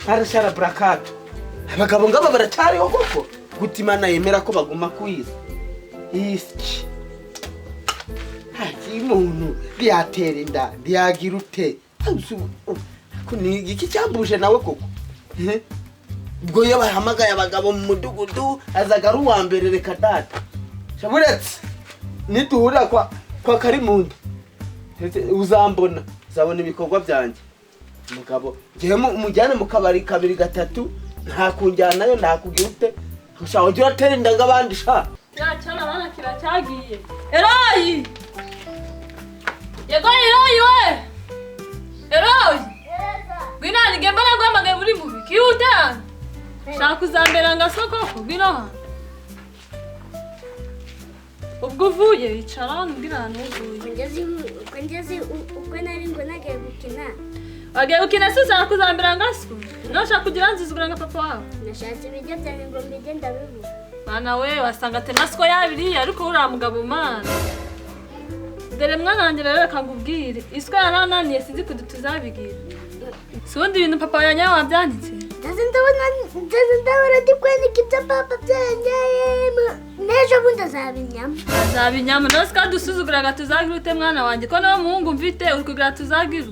Arashara brakato. Abagabo ngaba baracyariho koko. Gutimana yemera ko baguma kwiza. Iski. Haki muntu byatera inda, byagira ute. Kunigi iki cyambuje nawe koko. Ubwo yo bahamagaye abagabo mu mudugudu azaga ruwa mbere reka data. Shamuretse. Nituhura kwa Karimundo. Uzambona, uzabona ibikorwa byanjye. Mugabo, ngiye umujyane mu kabari kabiri gatatu, nta kunjyanayo nta kugira ute. Ushaka ujya utera inda ngabandi sha. Cyana bana kiracyagiye. Eroyi! Yego Eroyi we! Eroyi! Gwina nigamba nagwamagaye muri mubi. Kiuta! Shaka kuzambera ngasoko kubino. Ubwo uvuye icara nubwira n'uvuye. Ngeze uko nari ngo nagiye gukina. Wagiye gukina se ushaka kuzambera ngasoko? Noshaka kugira nzizugura nga papa wawe. Nashatse ibijya byanjye ngo mbige ndabivuga. Mana we wasanga tenasiko yabiri ariko ura mugabo mana. Dere mwana wanjye rero kangubwire. Iswa yarananiye sinzi kudutuzabigira. Sundi ibintu papa yanyawe wabyanditse. Ndabona ndikwandika ibyo papa byanyayemo. Nejo bundi azabinyama. Azabinyama nose kandi usuzuguraga tuzagira ute mwana wanjye ko nawe muhungu mfite uri kugira tuzagira.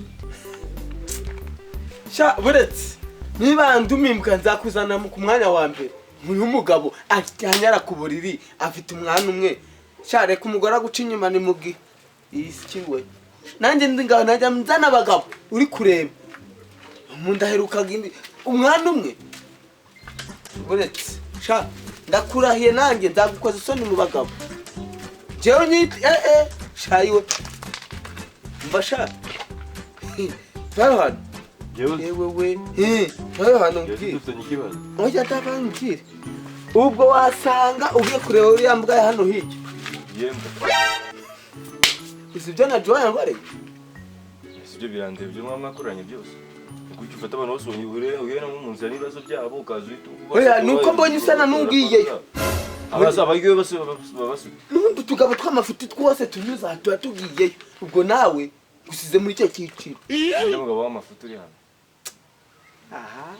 Sha buretse. Niba ndumimbuka nzakuzana ku mwanya wa mbere. Uyu mugabo acyanyara ku buriri afite umwana umwe. Sha reka umugore aguca inyuma ni mugi. Iskiwe. Nanjye ndingaho najya mzana abagabo uri kureba. Umuntu aherukaga indi umwana umwe. Buretse. Sha ndakurahiye nanjye nzagukoza isoni mu bagabo. Jewe nyiti shayiwe. Mbasha. Fahad. Yewe hano ngiye. Oya tabangira. Ubwo wasanga ugiye kureba uriya mbwa hano hirya. Yemba. Isibyo NAJUA yangore. Isibyo birandebye mwakuranye byose. Kuki ufata abantu bose uhure no mu nzira nibazo byabo ukazuita. Oya nuko mbonye usana nungiye. Abazaba yiwe base. N'undi tugabo twamafuti twose tunyuza tugiye. Ubwo nawe gusize muri cyo cyiciro. Umugabo w'amafuti uri hano. Aha.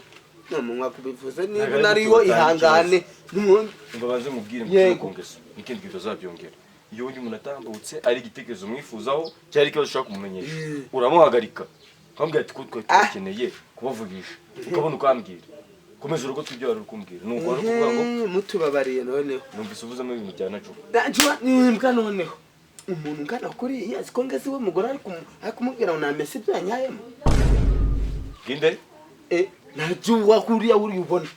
None mwakubivuze niba nariwo ihangane n'umuntu ngo baze mubwire mu kongeso ikindi gihe zabyongera iyo undi umuntu atambutse ari igitekerezo mwifuzaho cyari kibazo ushaka kumumenyesha uramuhagarika kambwira ati ko twakeneye kubavugisha ukabona ukambwira komeza urugo tujya rukumbwira nuko ari kuvuga ngo mutubabariye noneho numvise uvuzemo ibintu bya NAJUA nimbwa noneho umuntu ngana kuri yes ko ngeze we mugore ari kumubwira ngo namese byanyayemo ginde NAJUA kuriya uri ubona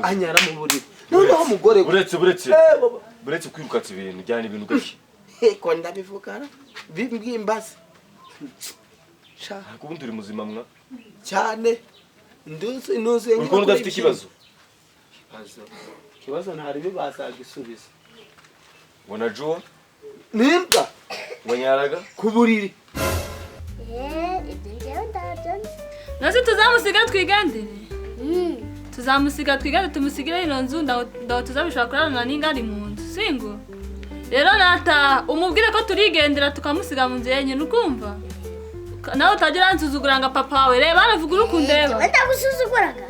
anyara mu buriri noneho umugore buretse kwirukatsa ibintu byane ibintu gake ko ndabivugana bimbimbaza sha kubundi uri muzima mwa cyane nduze uko ndafite kibazo ntari bibazaga isubiza ngo NAJUA nimbwa wanyaraga ku buriri ibyo ndabyo. Nose tuzamusiga twigandire. Tuzamusiga twigande tumusigire ino nzu ndaho tuzabishaka kurana n'ingari mu nzu. Singo. Rero nata umubwire ko turigendera tukamusiga mu nzu yenye nukumva. Nawe utagira nsuzuguranga papa wawe reba aravuga urukundeba. Ndagusuzuguraga.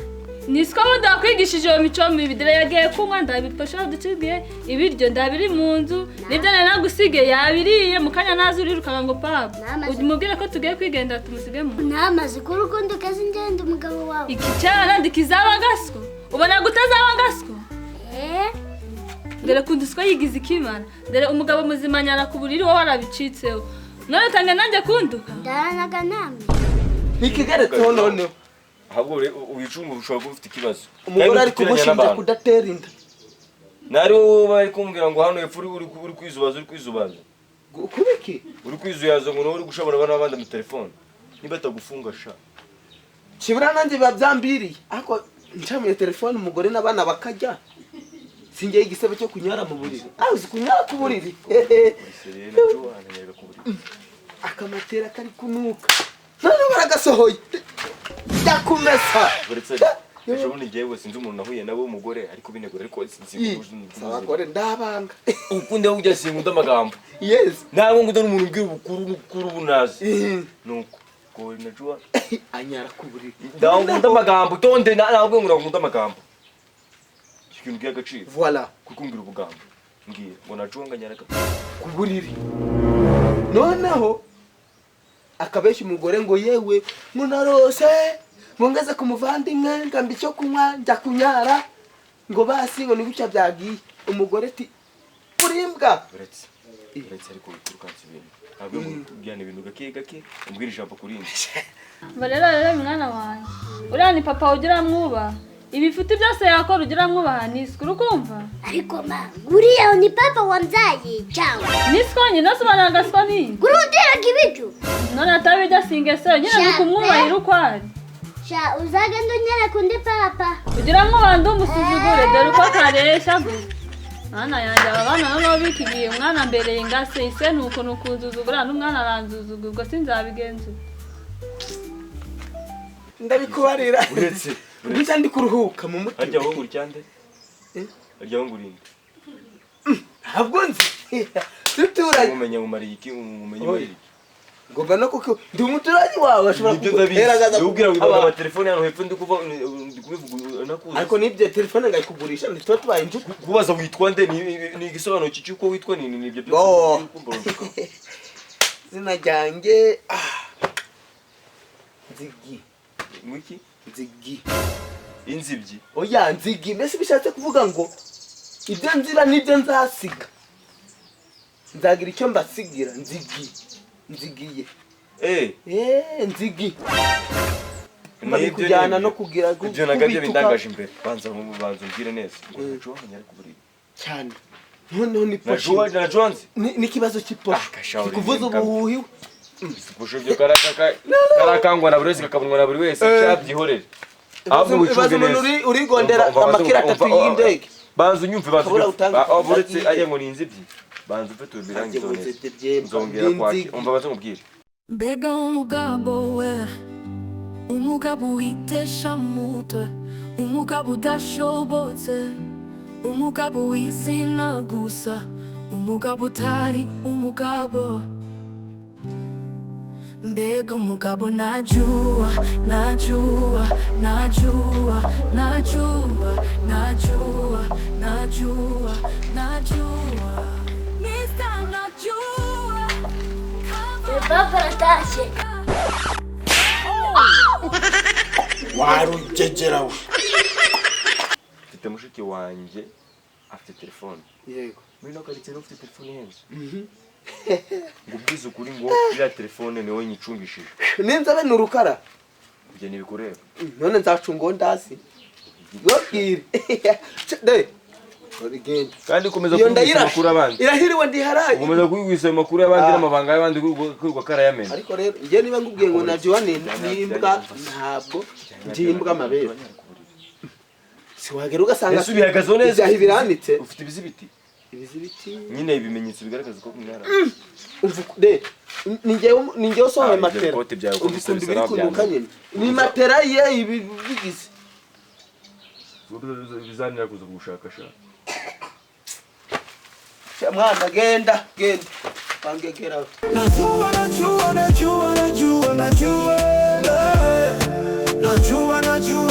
Nisiko ndakwigishije iyo mico mibi dere yagiye kunywa ndabitosha ducigiye ibiryo ndabiri mu nzu nibyo nagusige yabiriye mukanya nazo urirukaga ngo papa umubwire ko tugiye kwigendera tumusige mu namaze ku rukundo kazi ngende umugabo wawe iki cyana ndikizaba gasco ubona gutazaba gasco dere kundiswa yigize ikimana dere umugabo muzima nyara ku buriri wowe arabicitseho none tange nanjye kunduka ndanaga namwe ikigeretse noneho ahubwo uyicunga ushobora gufite ikibazo umugore ari kumushinja kudatera inda nari wowe bari kumbwira ngo hano epfuri uri kwizubaza kubiki uri kwizuyaza ngo uri gushabura abana bandi mu telefone niba atagufunga sha kibura nanjye babyambiriye ako ncamiye telefone umugore n'abana bakajya singiye igisebe cyo kunyara mu buriri uzi kunyara ku buriri akamatera kari kunuka none baragasohoye ndakumesa ejo bundi ngewe sinzi umuntu nahuye nawe w'umugore ariko binegura ariko sinzi abagore ndabanga ukunde ujya singuda amagambo yes nawe nguda n'umuntu ubwira ubukuru bunazi nuko ko najua anyara ku buriri ndakunda amagambo tonde nabwo ngura amagambo ikintu cy'agaciro voilà kukumbira ubugambo ngiye ngo najua nganyara ku buriri noneho akabeshi umugore ngo yewe ngo narose ngo ngeze ku muvandimwe ngambi cyo kunywa njya kunyara ngo basi ngo niguca byagiye umugore ati urimbwa uretse ariko urukansi ibintu ntabwo byane ibintu gake umbwira ijambo kurindi rero mwana wanjye uriya ni papa ugira mwuba ibifuti byose yakora ugira mwubaha niswe urukumva ariko ma uriya ni papa wamzaye cyangwa niswe nyine asobanura agaswa ni kurundiraga ibiryo none atabijya singeseyo nyine ni kumwubahira uko ari sha uzagenda unyereka undi papa ugira mwubaha ndi umusuzugure dore uko karesha gusa mwana yanjye aba bana noneho bikigiye umwana mbereye ingase ise nuko nukuzuzugura n'umwana aranzuzugura ubwo sinzabigenzura ndabikubarira uretse ndetse ndi kuruhuka mu mutima ajya wowe uryande ajya wowe urinde ntabwo nzi tuturanye umenya umari iki umenya umari ngomba no kuko ndi umuturanyi wawe ashobora kuguheragaza ubwira ngo aba telefone hano hepfo ndi kuvuga nakuze ariko nibyo telefone ngayikugurisha ntitwa tubaye inshuti kubaza witwa nde ni igisobanuro cy'uko witwa ni nibyo byose zina ryanjye nzigi mwiki nzigi inzibyi oya nzigi mbese bishatse kuvuga ngo ibyo nzira nibyo nzasiga nzagira icyo mbasigira nzigiye nzigi mari kujyana no kugira ibyo nagabye bindangaje imbere banza umbwire neza ngo nyari kuburira cyane noneho ni poshi najuanze ni kibazo cy'iposho kuvuza ubuhuhiwe posho byo karakangwa na buri wese kakabunwa na buri wese cyabyihorere ahubwo bucunge neza urigondera amakira atatu y'indege banza unyumve buretse ajya ngo ni inzibyi banza ufite ubirangizo neza nzongera kwaki umva baze mubwire mbega umugabo we umugabo witesha mutwe umugabo udashobotse umugabo w'izina gusa umugabo utari umugabo mbega umugabo najua Mr. Najua papa aratashye warugegerawe mfite mushiki wanjye afite telefone yego muri no karitsiye ufite telefone yenze ngo ubwize ukuri ngo iriya telefone niwe nyicungishije ninzabe ni urukara kujya nibikureba none nzacungo ndasi yobwire origenda kandi komeza kwigwisa amakuru abandi irahiriwe ndiharaye komeza kwigwisa amakuru y'abandi n'amabanga y'abandi kwirwa karayamena ariko rero ngiye niba ngubwiye ngo najua nimbwa ntabwo ndimbwa amabere siwagera ugasanga subihagazo neza byahi biranditse ufite ibizibiti nyine ibimenyetso bigaragaza ko mwara de ningewe sohoye matera ubukundi biri kunuka nyine ni matera ye ibi bigize bizanira kuza gushakashaka mwana genda bangegera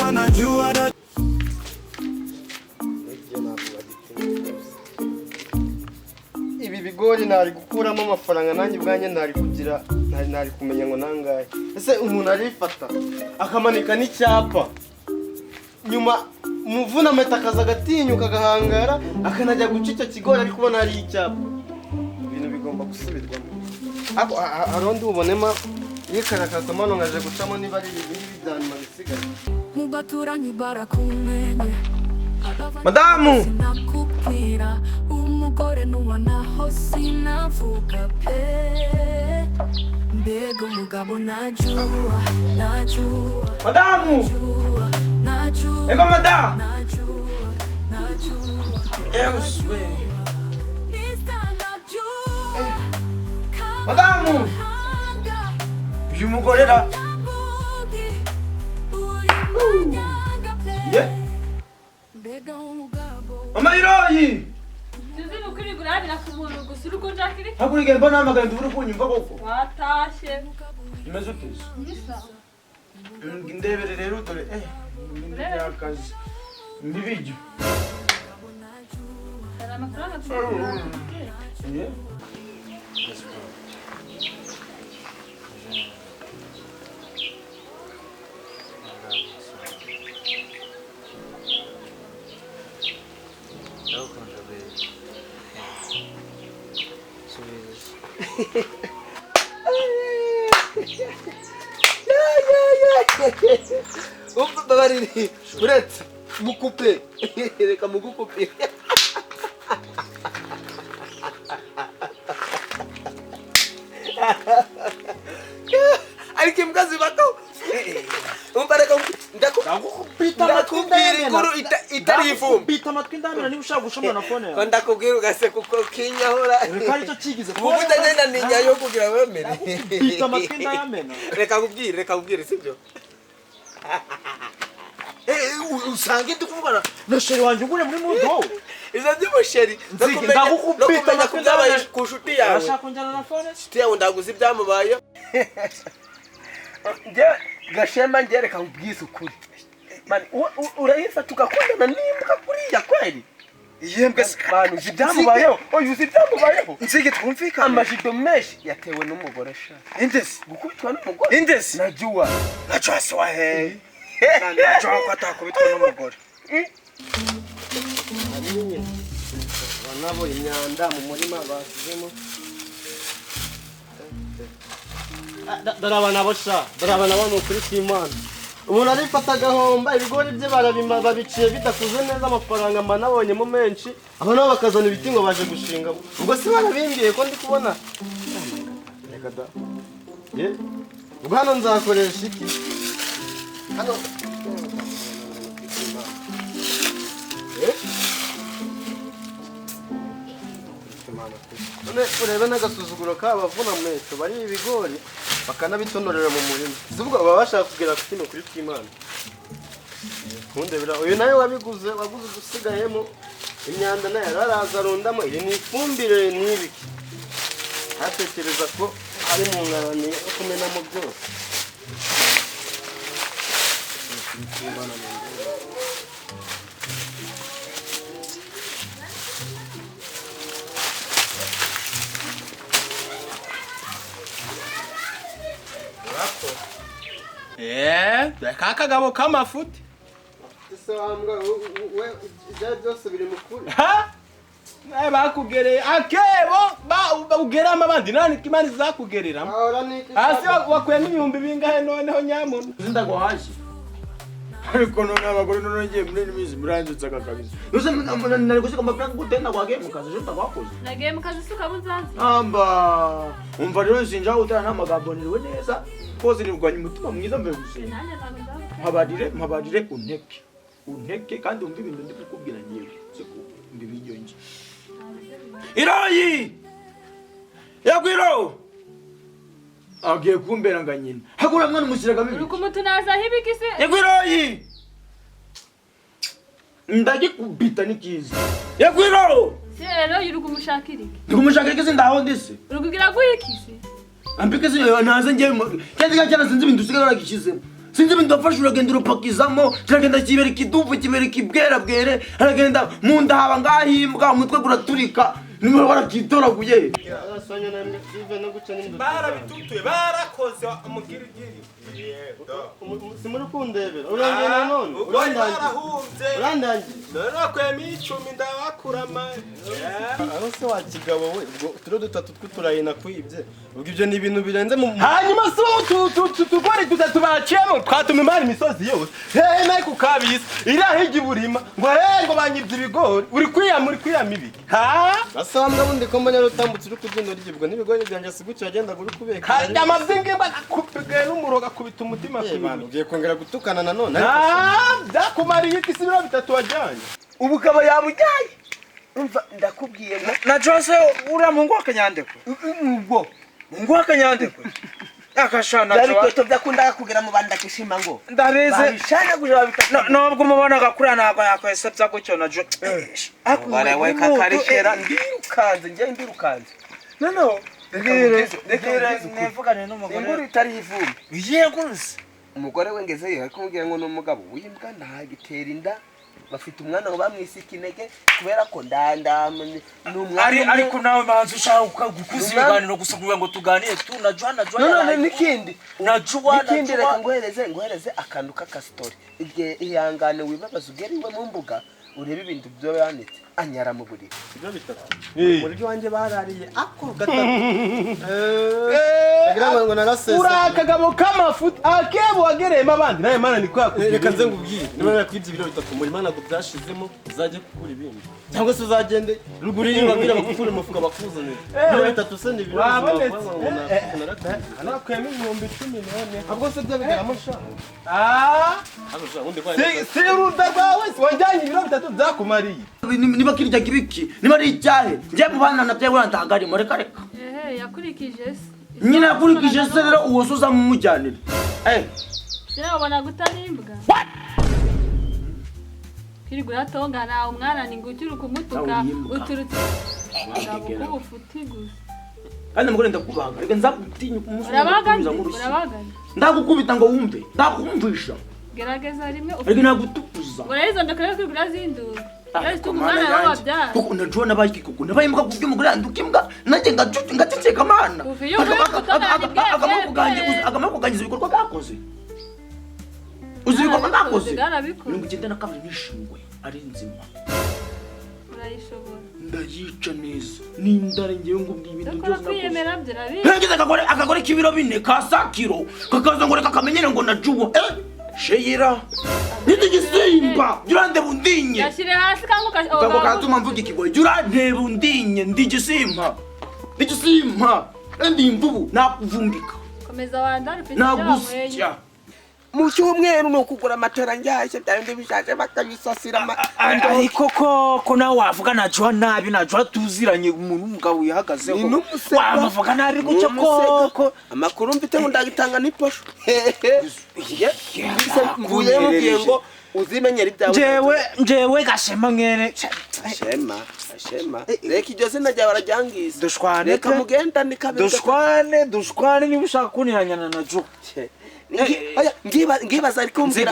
najua ibi bigori nari gukuramo amafaranga nanjye ubwanjye nari kugira nari kumenya ngo nangahe ese umuntu arifata akamanika n'icyapa nyuma muvuna metakaza agatinyuka agahangara akanajya guca icyo kigori ari kubona hari icyapa ibintu bigomba gusubirwamo hari undi ubonema yikarakazamano ngaje gucamo niba ari ibindi byanyuma bisigaye mu baturanyi barakumenye madamu umugore nubonaho sinavuga pe mbega umugabo najua madamu ego madamu euswe madamu uyu mugore ra mama iroyi Tuzi nukuri gurabira ku muntu gusa uri kunjakiri. Hakurigera mbona amagana ndubura kunyumva koko. Watashe. Imeze uteze. Nisa. Ndebere rero dore akazi. Mbibijyo. Hari amafaranga tugura. Babariri uretse mukupe reka mugukupe ariko imbwa zibako umva reka ndakubwira inkuru itari ivumbi bita amatwi ndamira niba ushaka gushomana fone yawe ko ndakubwira ugase kuko kinyahura reka aricyo kigize ubu ndagenda ninya yo kugira wemere bita amatwi ndayamena reka kubwire sibyo usange ndi kuvugana na sheri wanjye ugure muri mudu wowe izo by'umusheri ndagukubita amatwi ndabona ku nshuti yawe urashaka kunjyana na fone nshuti yawe ndaguze ibyamubayeho gashema njye reka nkubwize ukuri urayifata ugakundana n'imbwa kuriya kweli yembwe abantu uzi ibyamubayeho uzi ibyamubayeho nzige twumvikana amajido menshi yatewe n'umugore sha indesi gukubitwa n'umugore indesi najua se wahe najua ko atakubitwa n'umugore banabo imyanda mu murima basizemo darabana bosha darabana bano kuri Imana umuntu arifata gahomba ibigori bye barabima babiciye bidakuze neza amafaranga mba nabonyemo menshi aba nabo bakazana ibiti ngo baje gushinga ubwo si barabimbiye ko ndi kubona reka da ubwo hano nzakoresha iki hano none urebe n'agasuzuguro k'abavuna mweto bari ibigori bakanabitonorera mu murima zubwo baba bashaka kugera ku kino kuri Imana kundebera uyu nawe waguze udusigayemo imyanda nayo araza arundamo iyi ni ifumbire n'ibiki hatekereza ko ari mu ngarani yo kumenamo byose kakagabo k'amafuti ese wambwa we ibyo byose biri mu kuri bakugereye akebo ugeramo abandi nani kimani zakugereramo hasi wakuyemo ibihumbi bingahe noneho nyamuntu ndaguhaje ariko none abagore none ngiye muri imizi muranzutse akakabisa yose nari gushika amafaranga gutenda kwagiye mu kazi jota kwakoze Nagiye mu kazi suka buzazi. amba umva rero sinja utara n'amagambo niriwe neza koze nirwanya umutima mwiza mbere gusenga mpabarire unteke kandi umva ibintu ndi kukubwira ngiye siko mbibijyo nje Iroyi Yagwiro agiye kumbera nga nyina hagura mwana umushyiraga bibi Uruko mutunaza hibikise. Yagwiroyi ndagikubita nikiza Yagwiro Si rero yuruko mushakirike. ndikumushaka kizi ndaho ndise Urukugira guyikise. ambikeze naze ngiye kandi cyane sinzi ibintu usigara uragishizemo sinzi ibintu wafashe uragenda urupakizamo kiragenda kibera ikiduvu kibera ikibwera bwere haragenda mu nda haba ngahimbwa umutwe guraturika nimero barakitoraguye arasanya na mbive no guca n'indu barabitutuye barakoze umugirigiri simuri kundebera urangena none urandangiye none wakwema 10 ndabakurama aho se wa kigabo we ubwo turo dutatu tw'uturayina kwibye ubwo ibyo ni ibintu birenze mu hanyuma so tugore tutatu baciyemo twatuma imana imisozi yose nayo kukabisa irahigi burima ngo ngo banyibye ibigori uri kwiyama ibiki asambwa bundi ko mbanya rutambutse uri kugenda ryibwa n'ibigori byanje sigucyo agenda guri kubeka kandi amazinge bakupige n'umuroga kubita umutima kwibana ugiye kongera gutukana nanone byakumariye iki sibira bitatu wajyanye ubu kaba yamujyaye umva ndakubwiye na Jose uriya mungu wakanyandekwe ubwo mungu wakanyandekwe akashana byari kweto byakunda kugira mu banda kishima ngo ndabize bishana kuja bitatu nubwo umubona gakura ntabwo yakwesebya gutyo na jo bare we kakarishera ndirukanze nje ndirukanze no nevugane n'umugore inguru itari ivumbi yeguse umugore wengeze ariko mubwira ngo n'umugabo wimbwa ntagitera inda bafite umwana ngo bamwisika intege kubera ko n'umwana ariko nawe manzi ushaka gukuza ibiganiro gusa kugira ngo tuganire tu na Joana no nikindi na Joana nikindi reka ngohereze akantu k'akasitori igihe ihangane wibabaza ugeriwe mu mbuga urebe ibintu byo yanditse anyara mu buriri ibyo bitatu muri wanje barariye ako gatatu agira ngo narasesa urakagabo k'amafuta akebo agerema abandi naye mana ni kwakugira reka nze ngubwire niba nakwibye ibiro bitatu muri mana ngo byashizemo uzaje kugura ibindi cyangwa se uzagende ruguru y'ingabira bakufura umufuka bakuzanira ibiro bitatu se ni ibiro wabonetse nakwema 10,000 none ahubwo se byo bigaramo sha si uruda rwawe wajyanye ibiro bitatu byakumariye niba kirya kibiki niba ari icyahe njye mu bana nabyo urantagari muri reka yakurikije se nyine yakurikije se rero uwo suza mu mujyanire sinabona gutanimbwa kirigura tongana umwana ni ngukira kumutuka uturutse ngabo kubufuti gusa kandi mugore ndakubaga reka nzagutinya umunsi urabaganye ndagukubita ngo wumve ndakumvisha gerageza rimwe ariko nagutukuza urayizo ndakare kwigura zindura umwana wababyara kuko najua nabaye kuko nabaye mbwa kubyo mugore andukimbwa naje ngaceceka mana agamako ganyiza ibikorwa bakoze uzibikorwa bakoze ngo genda nakabiri nishingwe ari nzima urayishobora ndayica neza n'indare ngewe ngo ibintu byose kwiyemera byarabi hengeze akagore k'ibiro 4 ka kilo kakaza ngo reka kamenyere ngo najuwa Sheyira nindi gisimba jurande bundinye yashire hasi kanguka kango katuma mvuga ikigoye jurande bundinye ndi gisimba ndi imvubu nakuvumbika komeza wandari pese nagusya mu cyumweru no kugura amatara njyashye byarinde bishaje bakabisasira ariko ko nawe wavuga na Joana nabi na Joana tuziranye umuntu umugabo yihagazeho wamuvuga nabi gutyo ko amakuru mfite ngo ndagitanga n'iposho mvuye mubwiye ngo uzimenyera ibyawe njyewe gashema mwene shema reka iryo zina ryawe barajyangiza dushwane reka mugenda nikabeza dushwane niba ushaka kuniranyana na Jo ngibaza ariko umbwira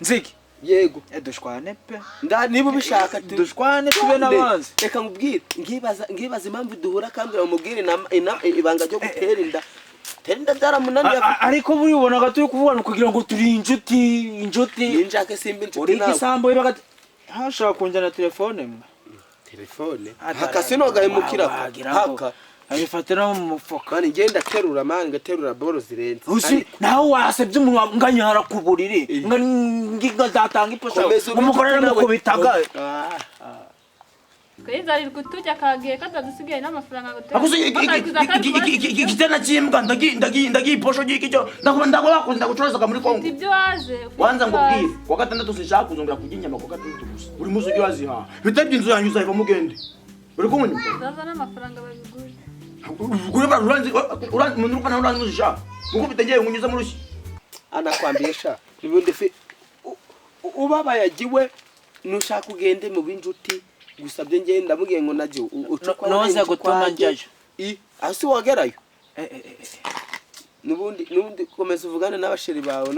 nzige yego dushwane pe niba ubishaka dushwane tube n'abanzi reka ngubwire ngibaza impamvu duhura kambira umubwire ibanga ryo gutera inda tenda byaramunaniye ariko buri bonaga turi kuvugana kugira ngo turi inshuti ninjake simba inshuti nawe igisambo ibaga hashaka kunjana telefone hakasino gahemukira haka abifatira mu mufuka kandi ngenda terura ngaterura boro zirenze nawe wasebye umuntu nganyara ku buriri ngatanga iposha umugore namukubitaga kwizarira kutujya kagiye katadusigaye n'amafaranga igitena cy'imbwa ndagiye iposho gikicyo ndakunda gucuruza muri Kongo ibyo waje wanza ngubwire kwa gatandatu sinshaka kuzongera kurya inyama kwa gatandatu gusa buri munsi ujye wazihaha bitabye inzu yanyu uzayiva mugende uri kumwe zaza n'amafaranga babigura ugure umuntu urukana uranzisha kuko bitegeye ngunyuza mu rushyi anakwambisha nibundi fi ubabaye agiwe nushaka ugende mu binjuti gusabye ngenda mugiye ngo najye noza gutuma njyayo asi wagerayo nubundi komeza uvugane n'abasheri bawe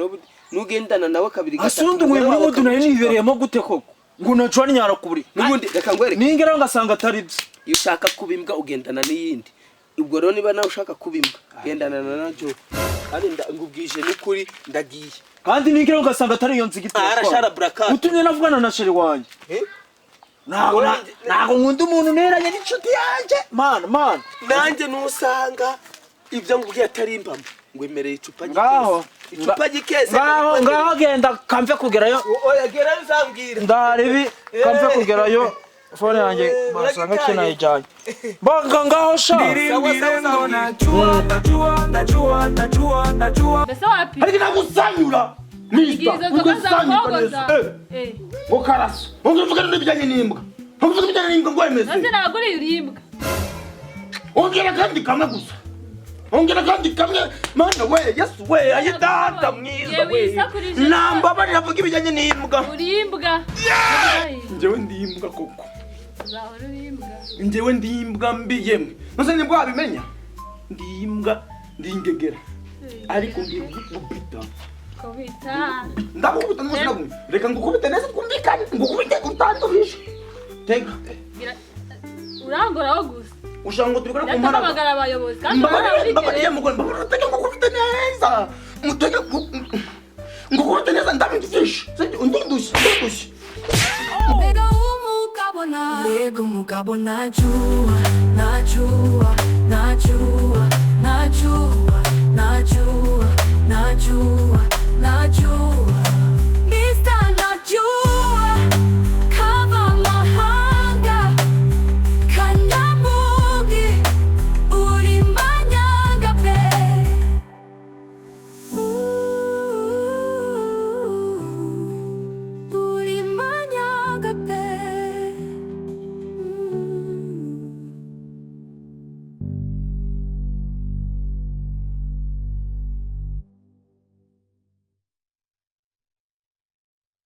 nugendana nawe kabiri gatatu asundi ngo muri mudu nayo nibereyemo gute koko ngo nacwa nyara kuburi nubundi reka ngwereke ningera ngasanga atari byo iyo ushaka kubimbwa ugendana n'iyindi ubwo rero niba nawe ushaka kubimbwa gendana na Jo kandi ngubwije n'ukuri ndagiye kandi ningera ngasanga atari iyo nzigitwa arashara brakat utumye navugana na sheri wanjye nago nkunda umuntu neranye n'inshuti yanjye man nanjye nusanga ibyo ngubwiye atari impamo ngo emereye icupa gikese ngaho genda kamve kugerayo oya gera uzambwira ndaribi kamve kugerayo fone yanjye basanga kinayijyanye banga ngaho sha mbese wapi ariko nagusanyura igizo zokazakogoza ngo karaso ungivugana n'ibijyanye n'imbwa ungivugana n'ibijyanye n'imbwa ngo wemeze nase naguriye urimbwa ongera kandi kamwe gusa ongera kandi kamwe mana we yesu we ayidata mwiza we namba bari navuga ibijyanye n'imbwa uri imbwa njyewe ndi imbwa koko uzahora uri imbwa njyewe ndi imbwa mbi yemwe nose nibwo wabimenya ndi imbwa ndi ingegera ariko ndi gupita kubita ndagukubita n'umunsi nagumye reka ngukubite neza twumvikane ngukubite utanduhisha tega urangoraho gusa ushaka ngo tubikore ku mparaga ndahamagara abayobozi kandi mbabariye mugore mbabariye utege ngukubite neza mutege ngukubite neza ndabindufishe undudushye Mbega umugabo mbega umugabo najua najua najua najua najua najua najua